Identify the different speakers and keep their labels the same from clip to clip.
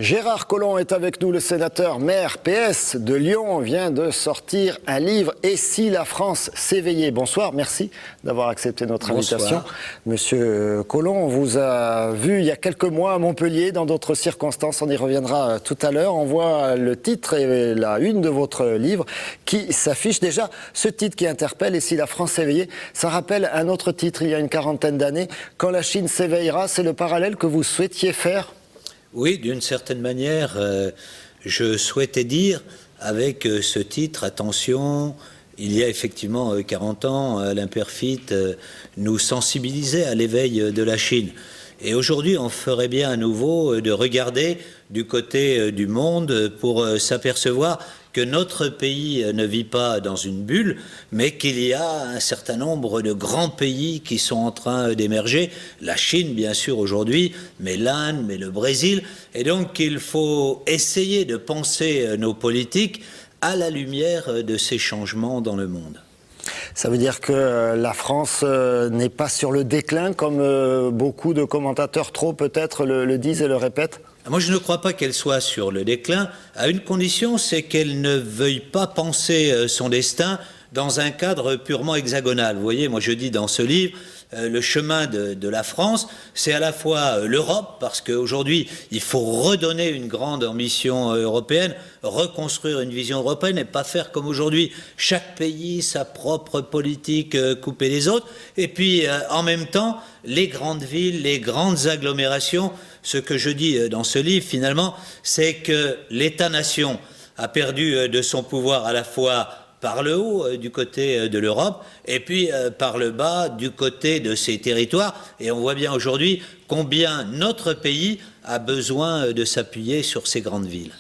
Speaker 1: Gérard Collomb est avec nous, le sénateur maire PS de Lyon vient de sortir un livre « Et si la France s'éveillait ?» Bonsoir, merci d'avoir accepté notre invitation. Monsieur Collomb, on vous a vu il y a quelques mois à Montpellier, dans d'autres circonstances, on y reviendra tout à l'heure. On voit le titre et la une de votre livre qui s'affiche. Déjà, ce titre qui interpelle « Et si la France s'éveillait ?» ça rappelle un autre titre il y a une quarantaine d'années. « Quand la Chine s'éveillera », c'est le parallèle que vous souhaitiez faire?
Speaker 2: Oui, d'une certaine manière, je souhaitais dire avec ce titre, attention, il y a effectivement 40 ans, Alain Peyrefitte nous sensibilisait à l'éveil de la Chine. Et aujourd'hui, on ferait bien à nouveau de regarder du côté du monde pour s'apercevoir que notre pays ne vit pas dans une bulle, mais qu'il y a un certain nombre de grands pays qui sont en train d'émerger. La Chine, bien sûr, aujourd'hui, mais l'Inde, mais le Brésil. Et donc, il faut essayer de penser nos politiques à la lumière de ces changements dans le monde.
Speaker 1: Ça veut dire que la France n'est pas sur le déclin, comme beaucoup de commentateurs trop peut-être le disent et le répètent?
Speaker 2: Moi, je ne crois pas qu'elle soit sur le déclin, à une condition, c'est qu'elle ne veuille pas penser son destin dans un cadre purement hexagonal. Vous voyez, moi je dis dans ce livre, le chemin de la France, c'est à la fois l'Europe, parce qu'aujourd'hui, il faut redonner une grande ambition européenne, reconstruire une vision européenne et pas faire comme aujourd'hui, chaque pays, sa propre politique, couper les autres. Et puis, en même temps, les grandes villes, les grandes agglomérations. Ce que je dis dans ce livre, finalement, c'est que l'État-nation a perdu de son pouvoir à la fois par le haut du côté de l'Europe et puis par le bas du côté de ses territoires. Et on voit bien aujourd'hui combien notre pays a besoin de s'appuyer sur ces grandes villes.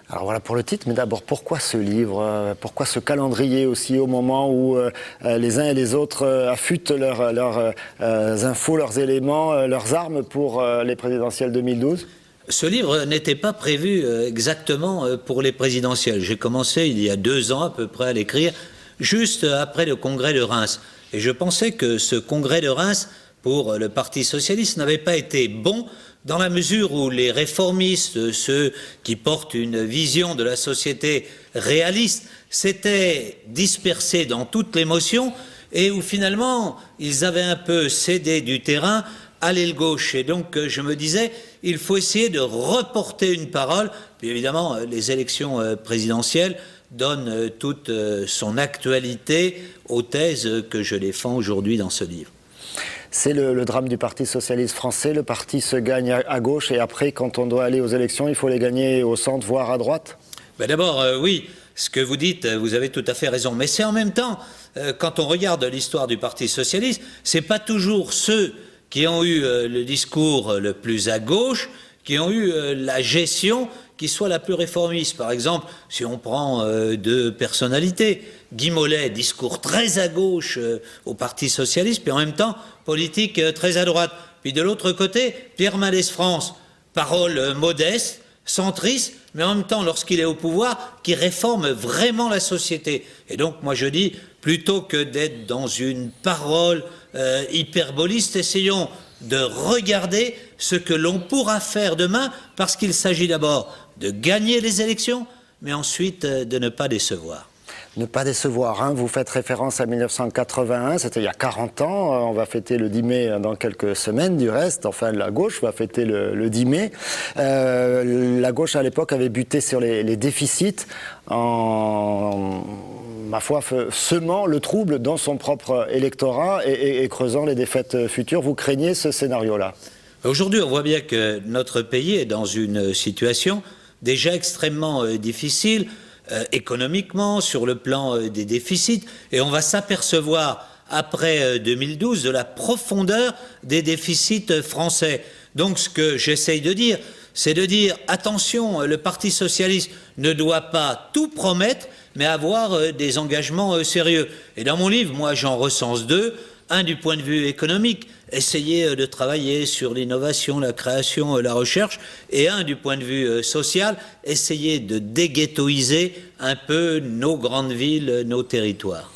Speaker 1: Alors voilà pour le titre, mais d'abord, pourquoi ce livre? Pourquoi ce calendrier aussi au moment où les uns et les autres affûtent leurs infos, leurs éléments, leurs armes pour les présidentielles 2012?
Speaker 2: Ce livre n'était pas prévu exactement pour les présidentielles. J'ai commencé il y a 2 ans à peu près à l'écrire, juste après le congrès de Reims. Et je pensais que ce congrès de Reims, pour le Parti socialiste, n'avait pas été bon dans la mesure où les réformistes, ceux qui portent une vision de la société réaliste, s'étaient dispersés dans toute l'émotion et où finalement ils avaient un peu cédé du terrain à l'aile gauche. Et donc je me disais, il faut essayer de reporter une parole. Puis évidemment, les élections présidentielles donnent toute son actualité aux thèses que je défends aujourd'hui dans ce livre.
Speaker 1: C'est le drame du Parti socialiste français. Le parti se gagne à gauche et après, quand on doit aller aux élections, il faut les gagner au centre, voire à droite?
Speaker 2: Ben d'abord, oui, ce que vous dites, vous avez tout à fait raison. Mais c'est en même temps, quand on regarde l'histoire du Parti socialiste, c'est pas toujours ceux qui ont eu le discours le plus à gauche, qui ont eu la gestion qui soit la plus réformiste. Par exemple, si on prend 2 personnalités, Guy Mollet, discours très à gauche au Parti socialiste, puis en même temps, politique très à droite. Puis de l'autre côté, Pierre Mendès France, parole modeste, centriste, mais en même temps, lorsqu'il est au pouvoir, qui réforme vraiment la société. Et donc, moi je dis, plutôt que d'être dans une parole hyperboliste, essayons de regarder ce que l'on pourra faire demain, parce qu'il s'agit d'abord de gagner les élections, mais ensuite de ne pas décevoir.
Speaker 1: Ne pas décevoir, hein. Vous faites référence à 1981, c'était il y a 40 ans, on va fêter le 10 mai dans quelques semaines du reste, enfin la gauche va fêter le 10 mai. La gauche à l'époque avait buté sur les déficits en, ma foi, semant le trouble dans son propre électorat et creusant les défaites futures. Vous craignez ce scénario-là?
Speaker 2: Aujourd'hui, on voit bien que notre pays est dans une situation déjà extrêmement difficile, économiquement, sur le plan des déficits, et on va s'apercevoir après 2012 de la profondeur des déficits français. Donc ce que j'essaye de dire, c'est de dire attention, le Parti socialiste ne doit pas tout promettre, mais avoir des engagements sérieux. Et dans mon livre, moi j'en recense 2. Un du point de vue économique, essayer de travailler sur l'innovation, la création, la recherche, et un du point de vue social, essayer de déghettoiser un peu nos grandes villes, nos territoires.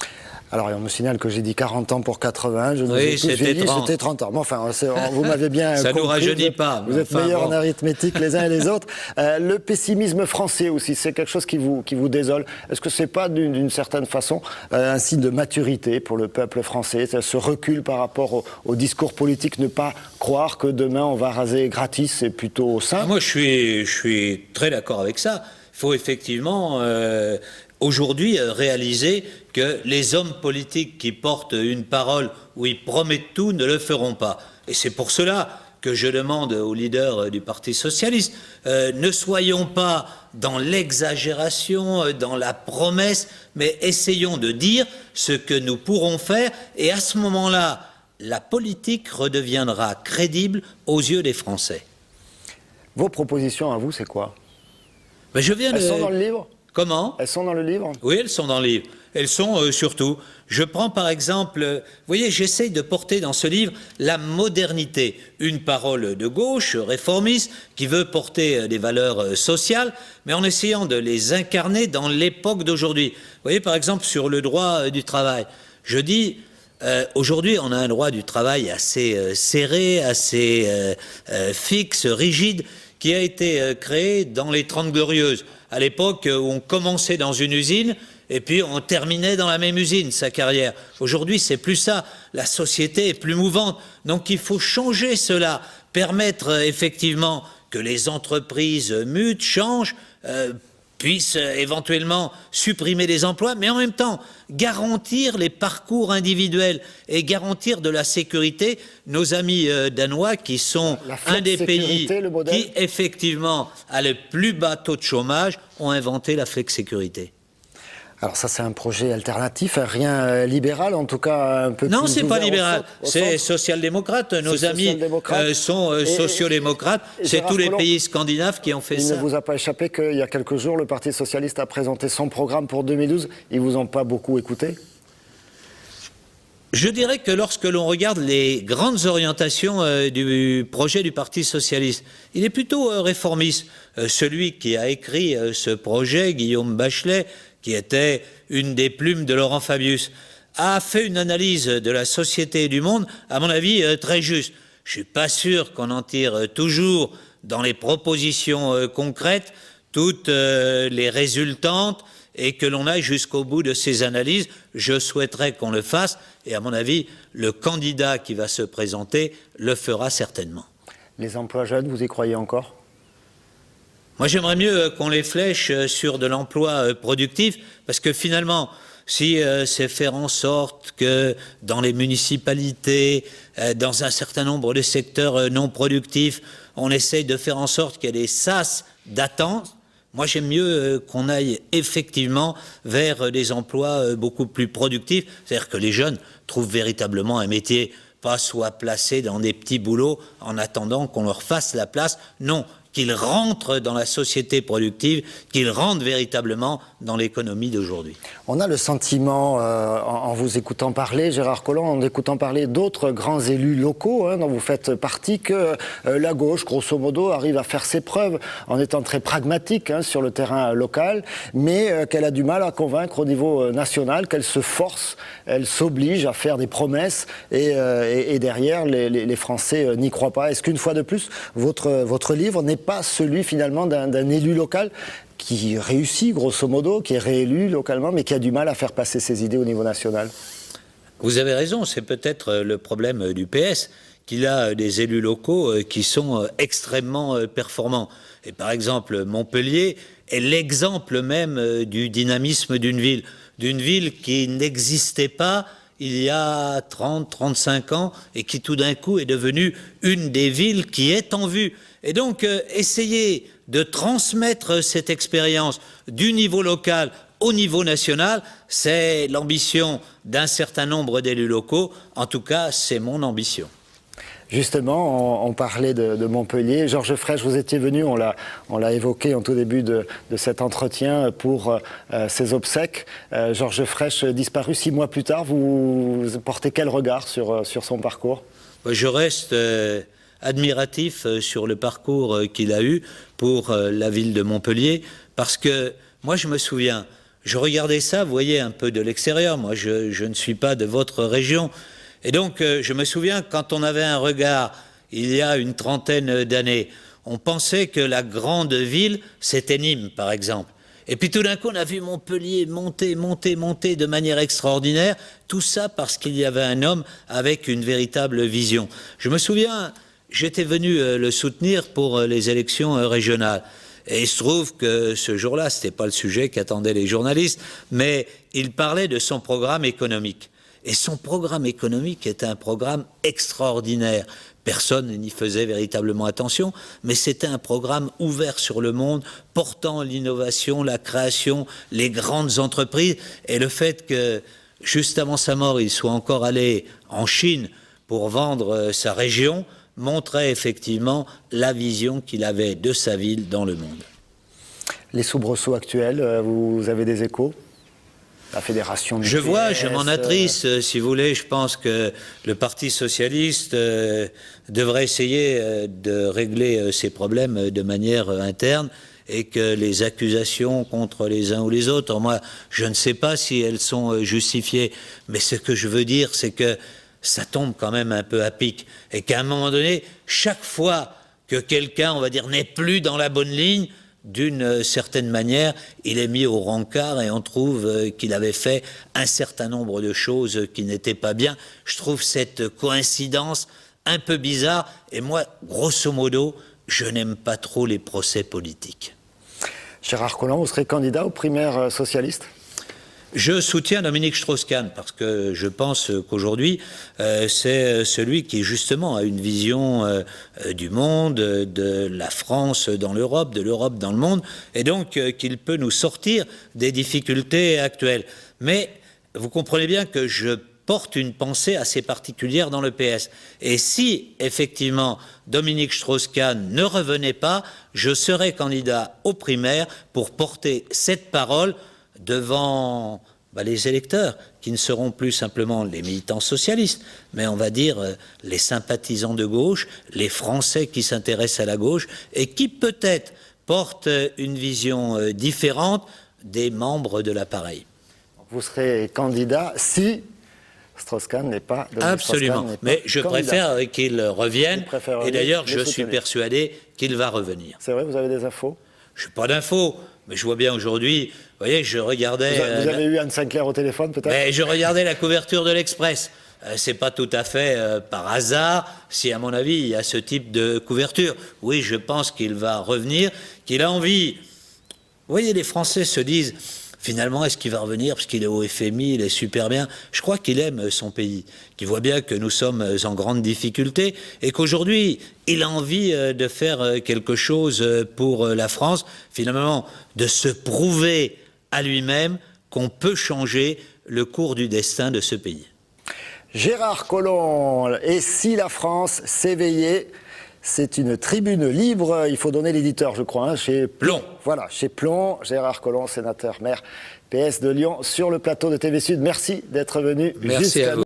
Speaker 1: Alors, on me signale que j'ai dit 40 ans pour 80. Je
Speaker 2: oui, c'était
Speaker 1: 30 ans. Bon, enfin, vous m'avez bien
Speaker 2: ça
Speaker 1: compris.
Speaker 2: Nous rajeunit pas.
Speaker 1: Vous êtes meilleurs en arithmétique les uns et les autres. Le pessimisme français aussi, c'est quelque chose qui vous désole. Est-ce que c'est pas d'une certaine façon un signe de maturité pour le peuple français, ce recul par rapport au discours politique, ne pas croire que demain on va raser gratis, c'est plutôt simple?
Speaker 2: Moi, je suis très d'accord avec ça. Il faut effectivement aujourd'hui réaliser que les hommes politiques qui portent une parole où ils promettent tout ne le feront pas. Et c'est pour cela que je demande aux leaders du Parti socialiste, ne soyons pas dans l'exagération, dans la promesse, mais essayons de dire ce que nous pourrons faire, et à ce moment-là, la politique redeviendra crédible aux yeux des Français.
Speaker 1: Vos propositions à vous, c'est quoi?
Speaker 2: Ben,
Speaker 1: Elles sont dans le livre?
Speaker 2: Comment?
Speaker 1: Elles sont dans le livre?
Speaker 2: Oui, elles sont dans le livre. Elles sont surtout, je prends par exemple, vous voyez, j'essaye de porter dans ce livre la modernité, une parole de gauche, réformiste, qui veut porter des valeurs sociales, mais en essayant de les incarner dans l'époque d'aujourd'hui. Vous voyez, par exemple, sur le droit du travail, je dis, aujourd'hui, on a un droit du travail assez serré, assez fixe, rigide, qui a été créé dans les 30 Glorieuses, à l'époque où on commençait dans une usine et puis on terminait dans la même usine sa carrière. Aujourd'hui, c'est plus ça. La société est plus mouvante. Donc il faut changer cela, permettre effectivement que les entreprises mutent, changent, puissent éventuellement supprimer des emplois, mais en même temps garantir les parcours individuels et garantir de la sécurité. Nos amis danois, qui sont un des pays qui effectivement a le plus bas taux de chômage, ont inventé la flex-sécurité.
Speaker 1: Alors ça, c'est un projet alternatif, rien libéral, en tout cas un peu plus...
Speaker 2: Non, c'est pas libéral, c'est social-démocrate. Nos amis sont sociodémocrates. C'est tous les pays scandinaves qui ont fait ça.
Speaker 1: Il ne vous a pas échappé qu'il y a quelques jours, le Parti socialiste a présenté son programme pour 2012. Ils vous ont pas beaucoup écouté?
Speaker 2: Je dirais que lorsque l'on regarde les grandes orientations du projet du Parti socialiste, il est plutôt réformiste. Celui qui a écrit ce projet, Guillaume Bachelet, qui était une des plumes de Laurent Fabius, a fait une analyse de la société et du monde, à mon avis, très juste. Je ne suis pas sûr qu'on en tire toujours dans les propositions concrètes toutes les résultantes et que l'on aille jusqu'au bout de ces analyses. Je souhaiterais qu'on le fasse et à mon avis, le candidat qui va se présenter le fera certainement.
Speaker 1: Les emplois jeunes, vous y croyez encore ?
Speaker 2: Moi, j'aimerais mieux qu'on les flèche sur de l'emploi productif, parce que finalement, si c'est faire en sorte que dans les municipalités, dans un certain nombre de secteurs non productifs, on essaye de faire en sorte qu'il y ait des sas d'attente, moi j'aime mieux qu'on aille effectivement vers des emplois beaucoup plus productifs, c'est-à-dire que les jeunes trouvent véritablement un métier, pas soit placés dans des petits boulots en attendant qu'on leur fasse la place, non, qu'ils rentrent dans la société productive, qu'ils rentrent véritablement dans l'économie d'aujourd'hui.
Speaker 1: On a le sentiment, en vous écoutant parler, Gérard Collomb, en écoutant parler d'autres grands élus locaux, dont vous faites partie, que la gauche, grosso modo, arrive à faire ses preuves en étant très pragmatique sur le terrain local, mais qu'elle a du mal à convaincre au niveau national, qu'elle se force, elle s'oblige à faire des promesses, et derrière, les Français n'y croient pas. Est-ce qu'une fois de plus, votre livre n'est pas celui finalement d'un élu local qui réussit grosso modo, qui est réélu localement, mais qui a du mal à faire passer ses idées au niveau national?
Speaker 2: Vous avez raison, c'est peut-être le problème du PS, qu'il a des élus locaux qui sont extrêmement performants. Et par exemple, Montpellier est l'exemple même du dynamisme d'une ville qui n'existait pas il y a 30, 35 ans et qui tout d'un coup est devenue une des villes qui est en vue. Et donc, essayer de transmettre cette expérience du niveau local au niveau national, c'est l'ambition d'un certain nombre d'élus locaux. En tout cas, c'est mon ambition.
Speaker 1: Justement, on parlait de Montpellier. Georges Frêche, vous étiez venu, on l'a évoqué en tout début de cet entretien pour ses obsèques. Georges Frêche disparu 6 mois plus tard. Vous portez quel regard sur son parcours ?
Speaker 2: Je reste admiratif sur le parcours qu'il a eu pour la ville de Montpellier, parce que moi je me souviens, je regardais ça, vous voyez, un peu de l'extérieur. Moi, je ne suis pas de votre région. Et donc, je me souviens, quand on avait un regard, il y a une trentaine d'années, on pensait que la grande ville, c'était Nîmes, par exemple. Et puis tout d'un coup, on a vu Montpellier monter de manière extraordinaire. Tout ça parce qu'il y avait un homme avec une véritable vision. Je me souviens, j'étais venu le soutenir pour les élections régionales. Et il se trouve que ce jour-là, ce n'était pas le sujet qu'attendaient les journalistes, mais il parlait de son programme économique. Et son programme économique est un programme extraordinaire. Personne n'y faisait véritablement attention, mais c'était un programme ouvert sur le monde, portant l'innovation, la création, les grandes entreprises. Et le fait que, juste avant sa mort, il soit encore allé en Chine pour vendre sa région, montrait effectivement la vision qu'il avait de sa ville dans le monde.
Speaker 1: Les soubresauts actuels, vous avez des échos ? La fédération du
Speaker 2: Je
Speaker 1: PS,
Speaker 2: vois, je m'en attriste, si vous voulez. Je pense que le Parti socialiste devrait essayer de régler ses problèmes de manière interne et que les accusations contre les uns ou les autres, moi, je ne sais pas si elles sont justifiées, mais ce que je veux dire, c'est que ça tombe quand même un peu à pic et qu'à un moment donné, chaque fois que quelqu'un, on va dire, n'est plus dans la bonne ligne, d'une certaine manière, il est mis au rencard et on trouve qu'il avait fait un certain nombre de choses qui n'étaient pas bien. Je trouve cette coïncidence un peu bizarre et moi, grosso modo, je n'aime pas trop les procès politiques.
Speaker 1: Gérard Collomb, vous serez candidat aux primaires socialistes ?
Speaker 2: Je soutiens Dominique Strauss-Kahn parce que je pense qu'aujourd'hui, c'est celui qui justement a une vision du monde, de la France dans l'Europe, de l'Europe dans le monde, et donc qu'il peut nous sortir des difficultés actuelles. Mais vous comprenez bien que je porte une pensée assez particulière dans le PS. Et si, effectivement, Dominique Strauss-Kahn ne revenait pas, je serais candidat aux primaires pour porter cette parole devant les électeurs, qui ne seront plus simplement les militants socialistes, mais on va dire les sympathisants de gauche, les Français qui s'intéressent à la gauche, et qui peut-être portent une vision différente des membres de l'appareil.
Speaker 1: Vous serez candidat si Strauss-Kahn n'est pas...
Speaker 2: Absolument, mais je préfère qu'il revienne, et d'ailleurs je suis persuadé qu'il va revenir.
Speaker 1: C'est vrai, vous avez des infos ?
Speaker 2: Je n'ai pas d'infos, mais je vois bien aujourd'hui, vous voyez, je regardais...
Speaker 1: Vous avez eu Anne Sinclair au téléphone, peut-être ?
Speaker 2: Mais je regardais la couverture de l'Express. C'est pas tout à fait par hasard si, à mon avis, il y a ce type de couverture. Oui, je pense qu'il va revenir, qu'il a envie... Vous voyez, les Français se disent... Finalement, est-ce qu'il va revenir parce qu'il est au FMI, il est super bien? Je crois qu'il aime son pays, qu'il voit bien que nous sommes en grande difficulté et qu'aujourd'hui, il a envie de faire quelque chose pour la France, finalement, de se prouver à lui-même qu'on peut changer le cours du destin de ce pays.
Speaker 1: Gérard Collomb, et si la France s'éveillait? C'est une tribune libre, il faut donner l'éditeur, je crois, chez
Speaker 2: Plomb.
Speaker 1: Voilà, chez Plomb, Gérard Collomb, sénateur maire PS de Lyon, sur le plateau de TV Sud. Merci d'être venu jusqu'à nous.